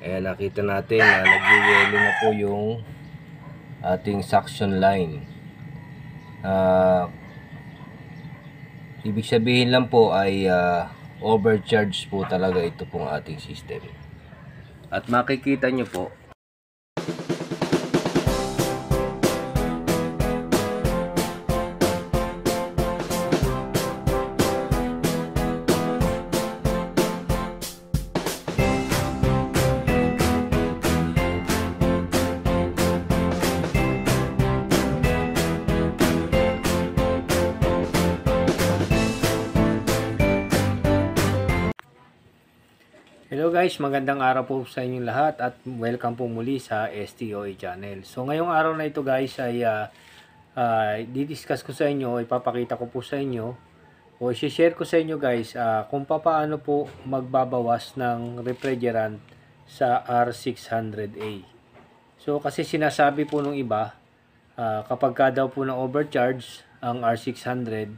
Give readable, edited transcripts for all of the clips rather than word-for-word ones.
Ayan, nakita natin na nagyayelo na po yung ating suction line. Ibig sabihin lang po ay overcharge po talaga ito pong ating system. At makikita nyo po, hello guys, magandang araw po sa inyong lahat at welcome po muli sa STOA channel. So ngayong araw na ito guys ay didiscuss ko sa inyo, ipapakita ko po sa inyo o i-share ko sa inyo guys kung paano po magbabawas ng refrigerant sa R600A. So kasi sinasabi po nung iba, kapag ka daw po na overcharge ang R600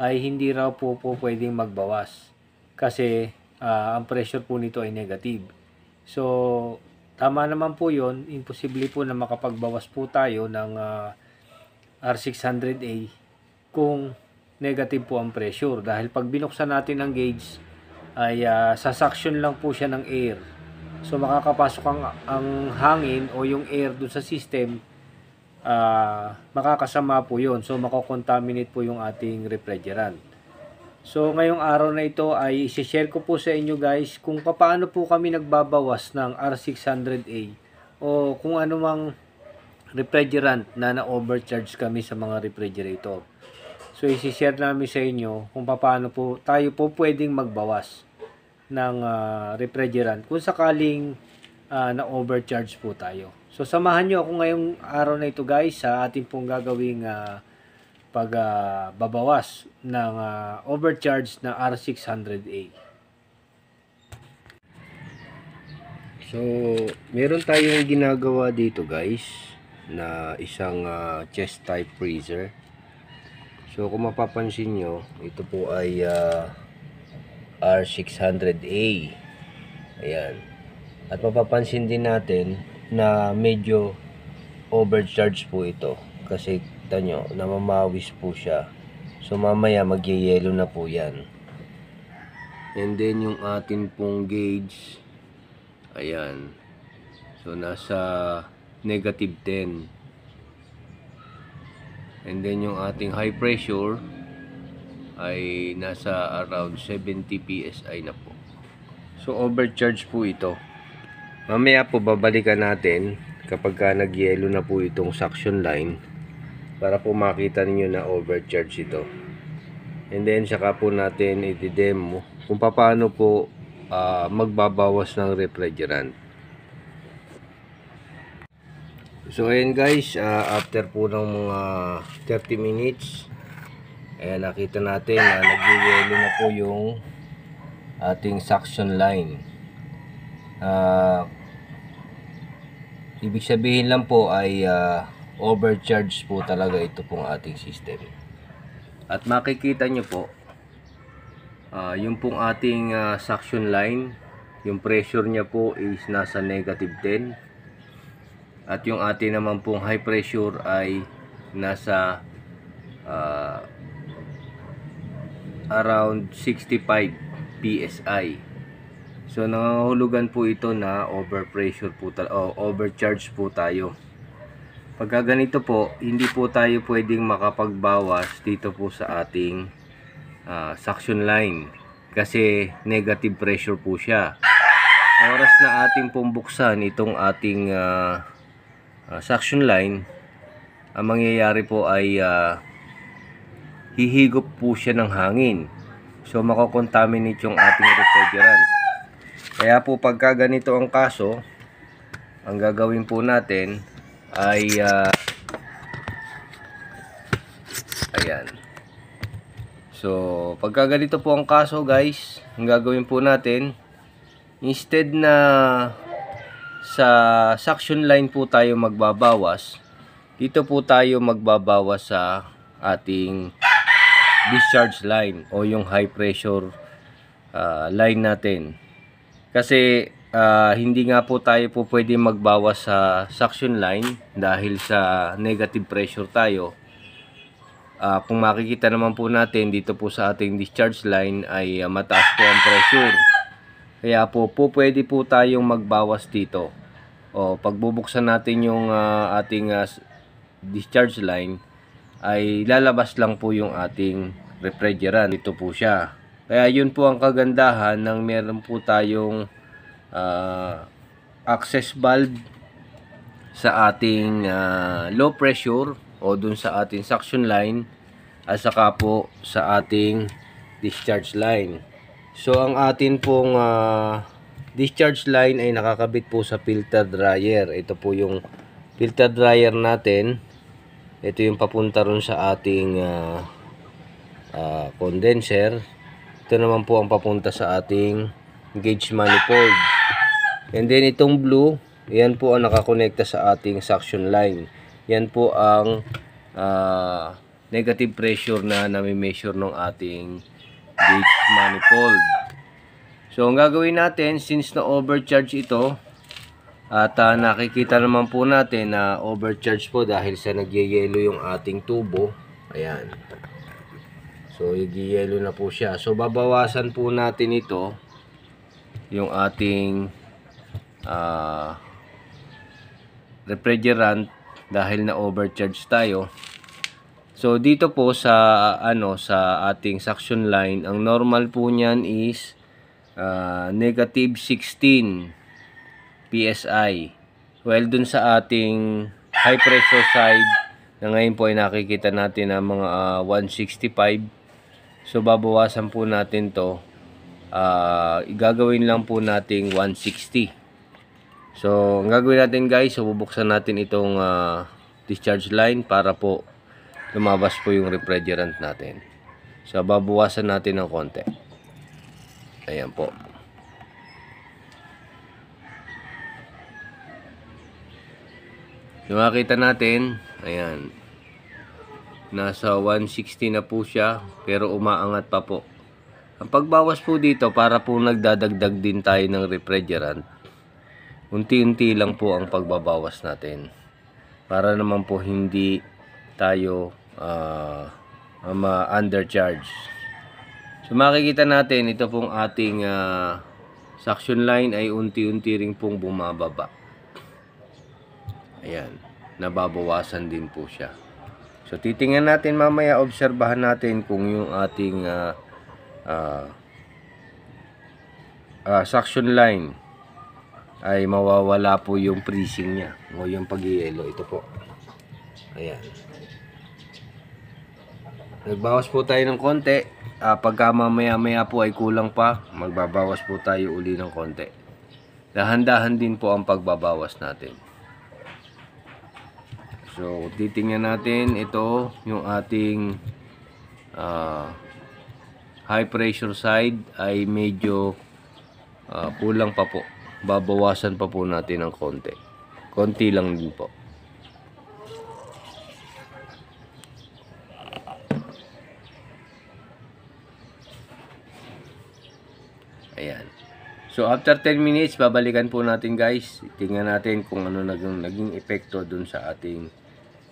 ay hindi raw po pwedeng magbawas kasi ang pressure po nito ay negative. So, tama naman po yon. Imposible po na makapagbawas po tayo ng R600A kung negative po ang pressure. Dahil pag binuksan natin ang gauge, ay sasuction lang po siya ng air. So, makakapasok ang hangin o yung air dun sa system, makakasama po yon. So, makokontaminate po yung ating refrigerant. So ngayong araw na ito ay i-share ko po sa inyo guys kung paano po kami nagbabawas ng R600A o kung ano mang refrigerant na na-overcharge kami sa mga refrigerator. So i-share namin sa inyo kung paano po tayo po pwedeng magbawas ng refrigerant kung sakaling na-overcharge po tayo. So samahan nyo ako ngayong araw na ito guys sa ating pong gagawing pagbabawas ng overcharge na R600A. So, meron tayong ginagawa dito guys na isang chest type freezer. So, kung mapapansin nyo, ito po ay R600A. Ayan. At mapapansin din natin na medyo overcharge po ito kasi nyo, namamawis po siya. So mamaya magyayelo na po yan. And then yung atin pong gauge, ayan, so nasa negative 10. And then yung ating high pressure ay nasa around 70 PSI na po. So overcharge po ito. Mamaya po babalikan natin kapag nagyelo na po itong suction line para po makita niyo na overcharge ito. And then saka po natin i-demo kung paano po magbabawas ng refrigerant. So ayan guys, after po ng mga 30 minutes, ayan, nakita natin na nagyayelo na po yung ating suction line. Ibig sabihin lang po ay overcharge po talaga ito pong ating system. At makikita nyo po yung pong ating suction line, yung pressure nya po is nasa negative 10 at yung ating naman pong high pressure ay nasa around 65 PSI. So nangangahulugan po ito na overpressure po overcharge po tayo. Pagka ganito po, hindi po tayo pwedeng makapagbawas dito po sa ating suction line kasi negative pressure po siya. Oras na ating pong buksan itong ating suction line, ang mangyayari po ay hihigop po siya ng hangin. So makokontaminate yung ating refrigerant. Kaya po pagka ganito ang kaso, ang gagawin po natin ay ayan. So pagka ganito po ang kaso guys, ang gagawin po natin, instead na sa suction line po tayo magbabawas, dito po tayo magbabawas sa ating discharge line o yung high pressure line natin. Kasi hindi nga po tayo po pwede magbawas sa suction line dahil sa negative pressure tayo. Kung makikita naman po natin dito po sa ating discharge line ay mataas po ang pressure. Kaya po pwede po tayong magbawas dito. Pagbubuksan natin yung ating discharge line ay lalabas lang po yung ating refrigerant. Ito po siya. Kaya yun po ang kagandahan ng meron po tayong access valve sa ating low pressure o dun sa ating suction line at saka po sa ating discharge line. So ang atin pong discharge line ay nakakabit po sa filter dryer. Ito po yung filter dryer natin. Ito yung papunta ron sa ating condenser. Ito naman po ang papunta sa ating gauge manifold. And then itong blue, yan po ang nakakonekta sa ating suction line. Yan po ang negative pressure na nami-measure ng ating gauge manifold. So ang gagawin natin, since na overcharge ito at nakikita naman po natin na overcharge po dahil sa nagyayelo yung ating tubo. Ayan. So nagyayelo na po siya. So babawasan po natin ito yung ating refrigerant dahil na overcharge tayo. So dito po sa sa ating suction line, ang normal po niyan is negative 16 PSI. Well, dun sa ating high pressure side na ngayon po ay nakikita natin na mga 165. So babawasan po natin to. Gagawin lang po nating 160. So ang gagawin natin guys, so bubuksan natin itong discharge line para po lumabas po yung refrigerant natin. So babawasan natin ng konti. Ayan po. So makita natin, ayan. Nasa 160 na po siya, pero umaangat pa po. Ang pagbawas po dito, para po nagdadagdag din tayo ng refrigerant. Unti-unti lang po ang pagbabawas natin. Para naman po hindi tayo undercharge. So makikita natin, ito pong ating suction line ay unti-unti ring pong bumababa. Ayan, nababawasan din po siya. So titingnan natin mamaya, obserbahan natin kung yung ating suction line ay mawawala po yung freezing niya o yung pag-yelo. Ito po. Ayan. Nagbawas po tayo ng konti. Pagka mamaya po ay kulang pa, magbabawas po tayo uli ng konti. Dahan-dahan din po ang pagbabawas natin. So titingnan natin, ito yung ating high pressure side ay medyo kulang pa po. Babawasan pa po natin ng konti. Konti lang din po. Ayan. So after 10 minutes, babalikan po natin guys. Tingnan natin kung ano naging epekto dun sa ating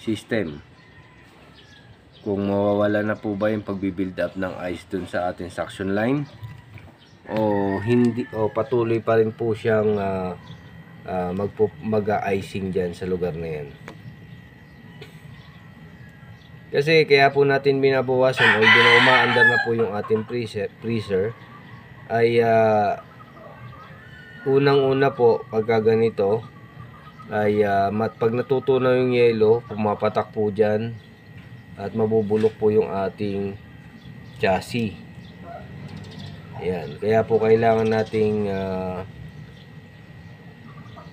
system. Kung mawawala na po ba yung pagbibuild up ng ice dun sa ating suction line o hindi, o patuloy pa rin po siyang mag-icing dyan sa lugar na yan. Kasi kaya po natin binabawasan o umaandar na po yung ating freezer ay unang-una po pagka ganito ay pag natutunaw yung yelo, pumapatak po dyan at mabubulok po yung ating chassis. Ayan. Kaya po kailangan nating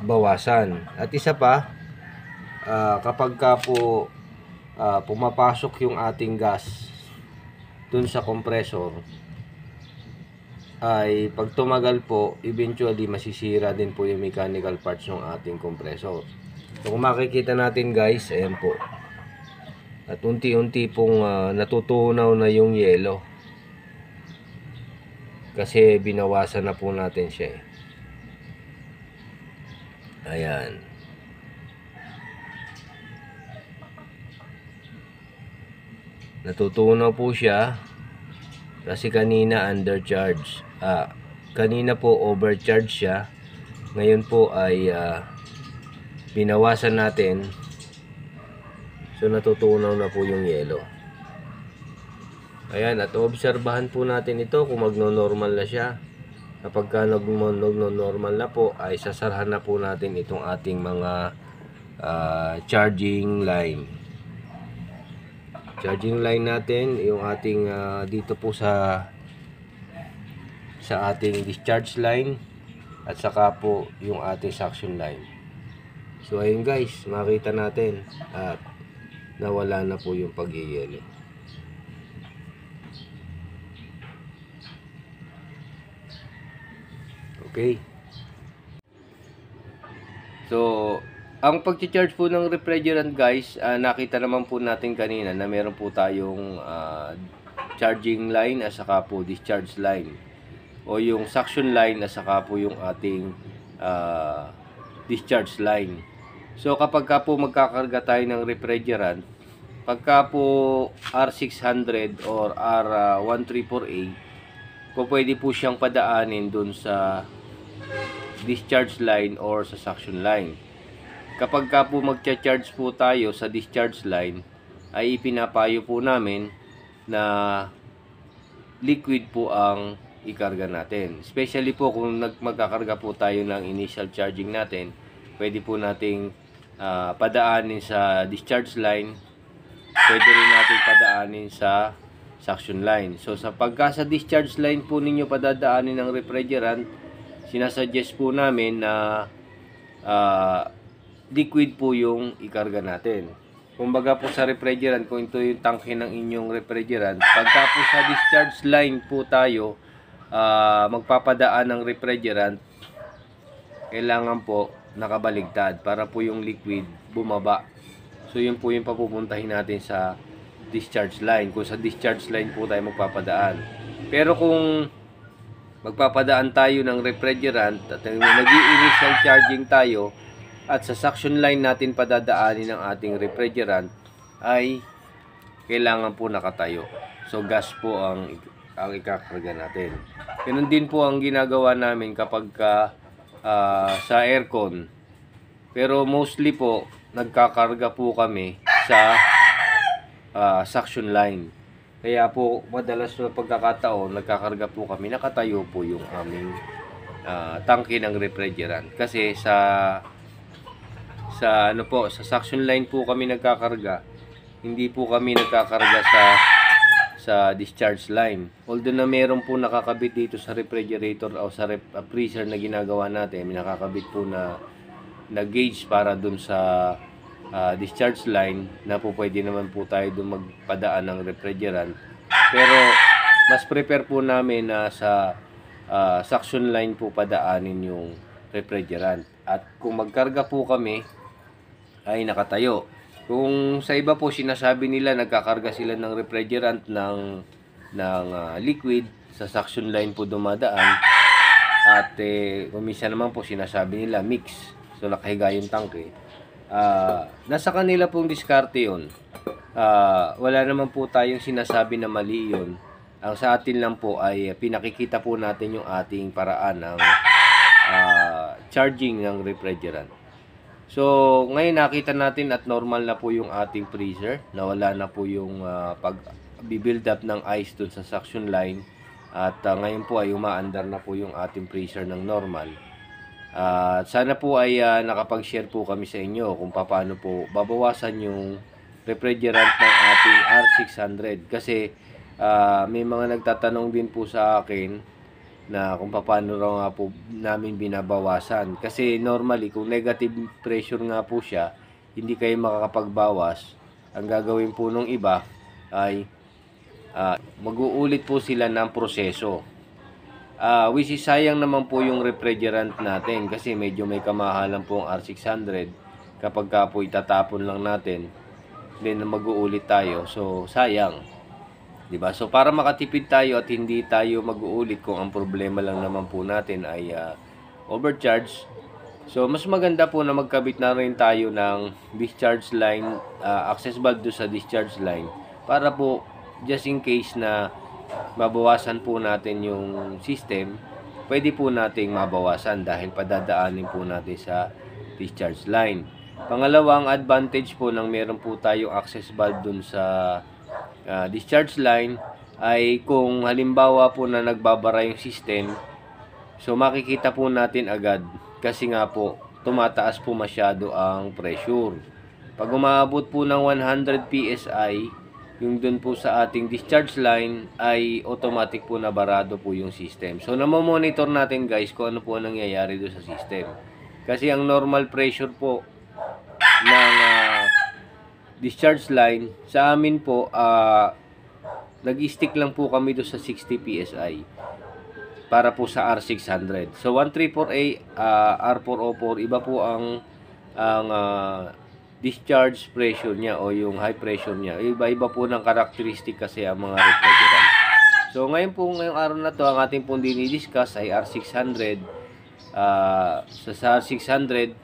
bawasan. At isa pa, kapag ka po pumapasok yung ating gas dun sa compressor, ay pag tumagal po, eventually masisira din po yung mechanical parts ng ating compressor. So kung makikita natin guys, ayan po. At unti-unti pong natutunaw na yung yelo. Kasi binawasan na po natin siya. Ayan. Natutunaw po siya kasi kanina undercharge. Kanina po overcharge siya. Ngayon po ay binawasan natin. So natutunaw na po yung yelo. Ayan, at obserbahan po natin ito kung magno-normal na siya. Kapag ka nag-normal na po, ay sasarahan na po natin itong ating mga charging line. Charging line natin, yung ating dito po sa ating discharge line at saka po yung ating suction line. So ayun guys, makita natin at nawala na po yung pagyeyelo. Okay. So, ang pag-charge po ng refrigerant guys, nakita naman po natin kanina na meron po tayong charging line at saka po discharge line. O yung suction line at saka po yung ating discharge line. So, kapag ka po magkakarga tayo ng refrigerant, pagka po R600 or R134A, po pwede po siyang padaanin dun sa discharge line or sa suction line. Kapag ka po magcha-charge po tayo sa discharge line, ay ipinapayo po namin na liquid po ang ikarga natin. Especially po kung magkakarga po tayo ng initial charging natin, pwede po nating padaanin sa discharge line, pwede rin natin padaanin sa suction line. So sa sa discharge line po ninyo padadaanin ng refrigerant, sinasuggest po namin na liquid po yung ikarga natin. Kumbaga po sa refrigerant, kung ito yung tangke ng inyong refrigerant, pagka po sa discharge line po tayo magpapadaan ng refrigerant, kailangan po nakabaligtad para po yung liquid bumaba. So yun po yung papupuntahin natin sa discharge line, kung sa discharge line po tayo magpapadaan. Pero kung magpapadaan tayo ng refrigerant at nag-i-initial charging tayo at sa suction line natin padadaanin ng ating refrigerant, ay kailangan po nakatayo. So gas po ang ikakarga natin. Ganun din po ang ginagawa namin kapag sa aircon. Pero mostly po nagkakarga po kami sa suction line. Kaya po madalas na pagkakataon nagkakarga po kami, nakatayo po yung aming tangke ng refrigerant. Kasi sa suction line po kami nagkakarga, hindi po kami nagkakarga sa discharge line. Although na meron po nakakabit dito sa refrigerator o sa freezer na ginagawa natin, may nakakabit po na gauge para dun sa discharge line na po pwede naman po tayo dun magpadaan ng refrigerant. Pero mas prepare po namin na sa suction line po padaanin yung refrigerant. At kung magkarga po kami ay nakatayo. Kung sa iba po sinasabi nila nagkakarga sila ng refrigerant ng liquid, sa suction line po dumadaan, at kung minsan naman po sinasabi nila mix, so nakahiga yung tangke. Nasa kanila pong diskarte yun. Wala naman po tayong sinasabi na mali yun. Ang sa atin lang po ay pinakikita po natin yung ating paraan ng charging ng refrigerant. So, ngayon nakita natin at normal na po yung ating freezer. Nawala na po yung pag-build up ng ice dun sa suction line. At ngayon po ay umaandar na po yung ating freezer ng normal. Sana po ay nakapag-share po kami sa inyo kung paano po babawasan yung refrigerant ng ating R600. Kasi may mga nagtatanong din po sa akin na kung paano raw nga po namin binabawasan. Kasi normally, kung negative pressure nga po siya, hindi kayo makakapagbawas. Ang gagawin po nung iba ay mag-uulit po sila ng proseso. Which is sayang naman po yung refrigerant natin kasi medyo may kamahalan po ang R600. Kapag ka po itatapon lang natin, then mag-uulit tayo. So, sayang. Diba? So, para makatipid tayo at hindi tayo mag-uulit kung ang problema lang naman po natin ay overcharge, So, mas maganda po na magkabit na rin tayo ng discharge line, access valve doon sa discharge line para po just in case na mabawasan po natin yung system, pwede po nating mabawasan dahil padadaanin po natin sa discharge line. Pangalawang advantage po ng meron po tayong access valve dun sa discharge line ay kung halimbawa po na nagbabara yung system, so makikita po natin agad kasi nga po tumataas po masyado ang pressure. Pag umabot po ng 100 PSI, yung dun po sa ating discharge line ay automatic po na barado po yung system. So namomonitor natin guys kung ano po ang nangyayari doon sa system. Kasi ang normal pressure po ng discharge line sa amin po nag-stick lang po kami doon sa 60 PSI para po sa R600. So 134A R404 iba po ang discharge pressure niya o yung high pressure niya. Iba-iba po ng karakteristik kasi ang mga refrigerant. So ngayong araw na to ang ating pong dinidiscuss ay R600. Sa R600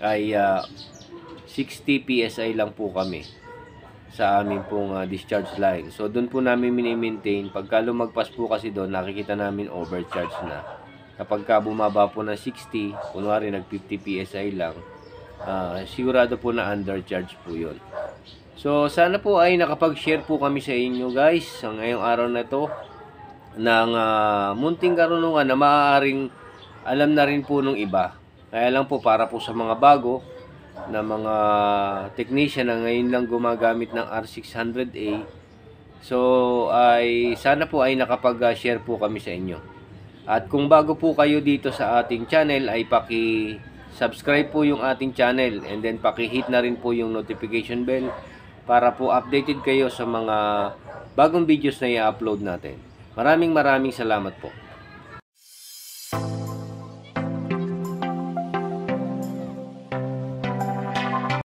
ay 60 PSI lang po kami sa aming pong discharge line. So doon po namin mini-maintain. Pagka lumagpas po kasi doon, nakikita namin overcharge na. Kapag bumaba po ng 60, kunwari nag 50 PSI lang, sigurado po na undercharge po yun. So sana po ay nakapag-share po kami sa inyo guys sa ngayong araw na to ng munting karunungan na maaaring alam na rin po nung iba. Kaya lang po para po sa mga bago na mga technician na ngayon lang gumagamit ng R600A, so ay sana po ay nakapag-share po kami sa inyo. At kung bago po kayo dito sa ating channel ay subscribe po yung ating channel and then paki-hit na rin po yung notification bell para po updated kayo sa mga bagong videos na i-upload natin. Maraming salamat po.